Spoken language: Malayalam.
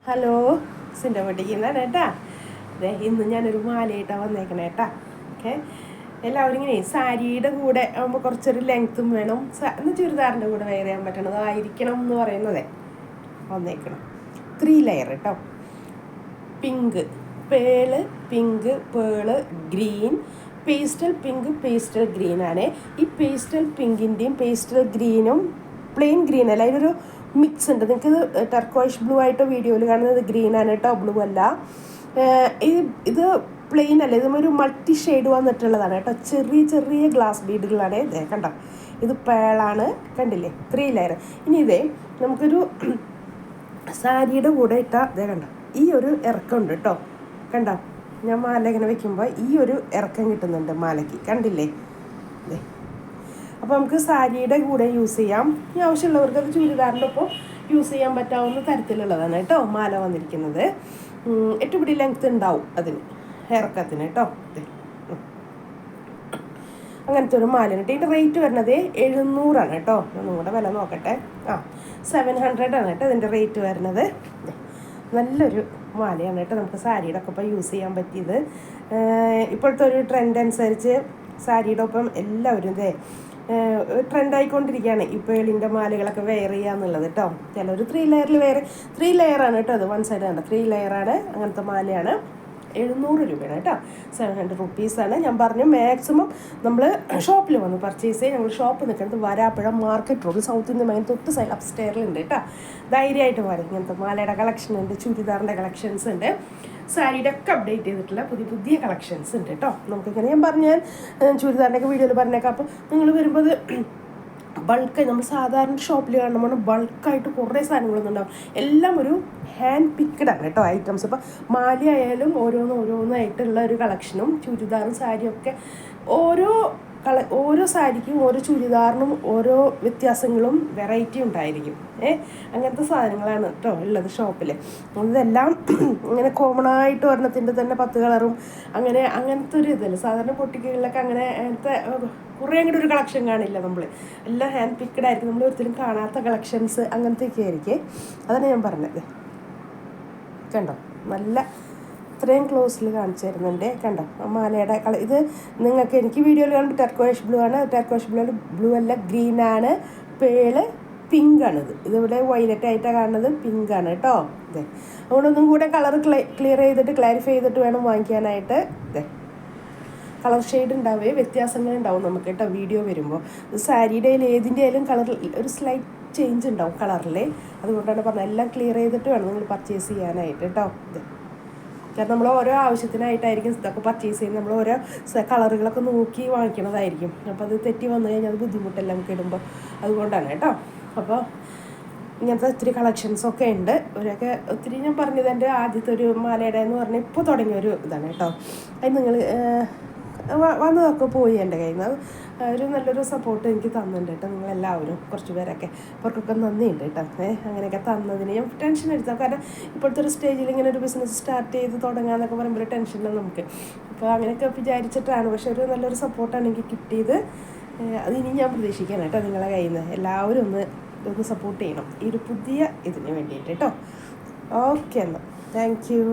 ഹലോ, സിൻ്റെ വീട്ടിൽ ഏട്ടാ. അതെ, ഇന്ന് ഞാനൊരു മാലയിട്ടാണ് വന്നേക്കണേ ഏട്ടാ. ഓക്കെ, എല്ലാവരും ഇങ്ങനെ സാരിയുടെ കൂടെ ആകുമ്പോൾ കുറച്ചൊരു ലെങ്ത്തും വേണം, എന്ന് ചുരിദാറിൻ്റെ കൂടെ വെയർ ചെയ്യാൻ പറ്റണതായിരിക്കണം എന്ന് പറയുന്നതേ വന്നേക്കണം. 3 ലെയർ കേട്ടോ. Pink, pearl pink, pearl green, pastel pink, pastel ഗ്രീനാണ്. ഈ പേസ്റ്റൽ പിങ്കിൻ്റെയും പേസ്റ്റൽ ഗ്രീനും പ്ലെയിൻ ഗ്രീൻ അല്ല, അതിനൊരു മിക്സ് ഉണ്ട്. നിങ്ങൾക്കിത് ടർക്കോയിഷ് ബ്ലൂ ആയിട്ടോ വീഡിയോയിൽ കാണുന്നത് ഗ്രീനാണ് കേട്ടോ, ബ്ലൂ അല്ല. ഇത് പ്ലെയിൻ അല്ല, ഇതൊരു മൾട്ടി ഷെയ്ഡ് വന്നിട്ടുള്ളതാണ് കേട്ടോ. ചെറിയ ചെറിയ ഗ്ലാസ് ബീഡുകളാണ് ഇതേ കണ്ടോ. ഇത് പേളാണ്, കണ്ടില്ലേ, 3 ലെയർ. ഇനി ഇതേ നമുക്കൊരു സാരിയുടെ കൂടെ ഇട്ടാൽ ഇതേ കണ്ടോ, ഈ ഒരു ഇറക്കമുണ്ട് കേട്ടോ. കണ്ടോ, ഞാൻ മാല ഇങ്ങനെ വെക്കുമ്പോൾ ഈ ഒരു ഇറക്കം കിട്ടുന്നുണ്ട് മാലയ്ക്ക്, കണ്ടില്ലേ ഇതേ. അപ്പോൾ നമുക്ക് സാരിയുടെ കൂടെ യൂസ് ചെയ്യാം. ഈ ആവശ്യമുള്ളവർക്ക് അത് ചുരിദാറിൻ്റെ ഒപ്പം യൂസ് ചെയ്യാൻ പറ്റാവുന്ന തരത്തിലുള്ളതാണ് കേട്ടോ മാല വന്നിരിക്കുന്നത്. 8 പിടി ലെങ്ത്ത് ഉണ്ടാവും അതിന്, ഇറക്കത്തിന് കേട്ടോ. അങ്ങനത്തെ ഒരു മാല കേട്ടോ. ഇതിൻ്റെ റേറ്റ് വരുന്നത് 700 കേട്ടോ. ഒന്നും കൂടെ വില നോക്കട്ടെ. 700 കേട്ടോ ഇതിൻ്റെ റേറ്റ് വരുന്നത്. നല്ലൊരു മാലയാണ് കേട്ടോ, നമുക്ക് സാരിയുടെ ഒക്കെ ഒപ്പം യൂസ് ചെയ്യാൻ പറ്റിയത്. ഇപ്പോഴത്തെ ഒരു ട്രെൻഡ് അനുസരിച്ച് സാരിയുടെ ഒപ്പം എല്ലാവരും ട്രെൻഡായിക്കൊണ്ടിരിക്കുകയാണ് ഈ പേളിൻ്റെ മാലകളൊക്കെ വെയർ ചെയ്യുക എന്നുള്ളത് കേട്ടോ. ചിലർ 3 ലെയറിൽ 3 ലെയറാണ് കേട്ടോ. അത് 1 സൈഡ് ആണ്, 3 ലെയറാണ്. അങ്ങനത്തെ മാലയാണ്. 700 രൂപയാണ് കേട്ടോ. 700 റുപ്പീസാണ്. ഞാൻ പറഞ്ഞു മാക്സിമം നമ്മൾ ഷോപ്പിൽ വന്ന് പർച്ചേസ് ചെയ്യും. ഞങ്ങൾ ഷോപ്പ് നിൽക്കുന്നത് Varappuzha market road, South Indian main തൊട്ട് സൈഡ് അപ്സ്റ്റെയറിലുണ്ട് കേട്ടോ. ധൈര്യമായിട്ട് വരും. ഇങ്ങനത്തെ മാലയുടെ കളക്ഷൻ ഉണ്ട്, ചുരിദാറിൻ്റെ കളക്ഷൻസ് ഉണ്ട്, സാരിയുടെ ഒക്കെ അപ്ഡേറ്റ് ചെയ്തിട്ടുള്ള പുതിയ കളക്ഷൻസ് ഉണ്ട് കേട്ടോ. നമുക്കിങ്ങനെ ഞാൻ പറഞ്ഞാൽ ചുരിദാറിൻ്റെ ഒക്കെ വീഡിയോയിൽ പറഞ്ഞേക്കാം. അപ്പോൾ നിങ്ങൾ വരുമ്പോൾ ബൾക്കായി നമ്മൾ സാധാരണ ഷോപ്പിൽ കാണുമ്പോൾ ബൾക്കായിട്ട് കുറേ സാധനങ്ങളൊന്നും ഉണ്ടാവും. എല്ലാം ഒരു ഹാൻഡ് പിക്ക്ഡാണ് കേട്ടോ ഐറ്റംസ്. ഇപ്പോൾ മാലയായാലും ഓരോന്നായിട്ടുള്ള ഒരു കളക്ഷനും ചുരിദാറും സാരിയും ഒക്കെ ഓരോ സാരിക്കും ഓരോ ചുരിദാറിനും ഓരോ വ്യത്യാസങ്ങളും വെറൈറ്റി ഉണ്ടായിരിക്കും. അങ്ങനത്തെ സാധനങ്ങളാണ് കേട്ടോ ഉള്ളത് ഷോപ്പിൽ. ഇതെല്ലാം ഇങ്ങനെ കോമൺ ആയിട്ട് ഒരെണ്ണത്തിൻ്റെ തന്നെ 10 കളറും അങ്ങനത്തെ ഒരു ഇതല്ല. സാധാരണ പൊട്ടിക്കുകളിലൊക്കെ അങ്ങനത്തെ കുറേ അങ്ങോട്ട് ഒരു കളക്ഷൻ കാണില്ല. നമ്മൾ എല്ലാം ഹാൻഡ് പിക്ക്ഡ് ആയിരിക്കും. നമ്മൾ ഒരിക്കലും കാണാത്ത കളക്ഷൻസ് അങ്ങനത്തെയൊക്കെ ആയിരിക്കും. അതാണ് ഞാൻ പറഞ്ഞത്. കണ്ടോ, നല്ല ഇത്രയും ക്ലോസിൽ കാണിച്ചു തരുന്നുണ്ട്. കണ്ടോ മാലയുടെ കളർ. ഇത് നിങ്ങൾക്ക് എനിക്ക് വീഡിയോയിൽ കാണുമ്പോൾ ടർക്കോയിഷ് ബ്ലൂ ആണ്. ടർക്കോയിഷ് ബ്ലൂ അല്ല, ഗ്രീനാണ്. പേള് പിങ്കാണിത്. ഇതിവിടെ വൈലറ്റ് ആയിട്ടാണ് കാണുന്നത്, പിങ്കാണ് കേട്ടോ. ഇതെ അതുകൊണ്ടൊന്നും കൂടെ കളർ ക്ലിയർ ചെയ്തിട്ട് ക്ലാരിഫൈ ചെയ്തിട്ട് വേണം വാങ്ങിക്കാനായിട്ട്. ഇതെ കളർ ഷെയ്ഡ് ഉണ്ടാവേ വ്യത്യാസങ്ങൾ ഉണ്ടാവും നമുക്ക് കേട്ടോ വീഡിയോ വരുമ്പോൾ. സാരിയുടെ ഏതിൻ്റെ ആയാലും കളർ ഒരു സ്ലൈറ്റ് ചേഞ്ച് ഉണ്ടാവും കളറിൽ. അതുകൊണ്ടാണ് പറഞ്ഞത് എല്ലാം ക്ലിയർ ചെയ്തിട്ട് വേണം നിങ്ങൾ പർച്ചേസ് ചെയ്യാനായിട്ട് കേട്ടോ. ഇത് കാരണം നമ്മൾ ഓരോ ആവശ്യത്തിനായിട്ടായിരിക്കും ഇതൊക്കെ പർച്ചേസ് ചെയ്യുന്നത്. നമ്മൾ ഓരോ കളറുകളൊക്കെ നോക്കി വാങ്ങിക്കണതായിരിക്കും. അപ്പോൾ അത് തെറ്റി വന്നു കഴിഞ്ഞാൽ അത് ബുദ്ധിമുട്ടല്ല നമുക്ക് ഇടുമ്പോൾ. അതുകൊണ്ടാണ് കേട്ടോ. അപ്പോൾ ഇങ്ങനത്തെ ഒത്തിരി കളക്ഷൻസൊക്കെ ഉണ്ട്. ഇവരൊക്കെ ഒത്തിരി ഞാൻ പറഞ്ഞത് എൻ്റെ ആദ്യത്തെ ഒരു മാലയുടെ എന്ന് പറഞ്ഞാൽ ഇപ്പോൾ തുടങ്ങിയൊരു ഇതാണ് കേട്ടോ. അത് നിങ്ങൾ വന്നതൊക്കെ പോയി എൻ്റെ കയ്യിൽ നിന്ന്. ഒരു നല്ലൊരു സപ്പോർട്ട് എനിക്ക് തന്നിട്ടുണ്ട് കേട്ടോ നിങ്ങളെല്ലാവരും. കുറച്ച് പേരൊക്കെ അവർക്കൊക്കെ നന്ദിയുണ്ട് കേട്ടോ. അങ്ങനെയൊക്കെ തന്നതിന് ഞാൻ ടെൻഷൻ എടുത്താൽ. കാരണം ഇപ്പോഴത്തെ ഒരു സ്റ്റേജിൽ ഇങ്ങനെ ഒരു ബിസിനസ് സ്റ്റാർട്ട് ചെയ്ത് തുടങ്ങാമെന്നൊക്കെ പറയുമ്പോൾ ഒരു ടെൻഷനില്ല നമുക്ക്. അപ്പോൾ അങ്ങനെയൊക്കെ വിചാരിച്ചിട്ടാണ്. പക്ഷെ ഒരു നല്ലൊരു സപ്പോർട്ടാണ് എനിക്ക് കിട്ടിയത്. അതിനി ഞാൻ പ്രതീക്ഷിക്കാൻ കേട്ടോ നിങ്ങളെ കയ്യിൽ നിന്ന്. എല്ലാവരും ഒന്ന് സപ്പോർട്ട് ചെയ്യണം ഈ ഒരു പുതിയ ഇതിന് വേണ്ടിയിട്ട് കേട്ടോ. ഓക്കെ എന്നാൽ താങ്ക് യു.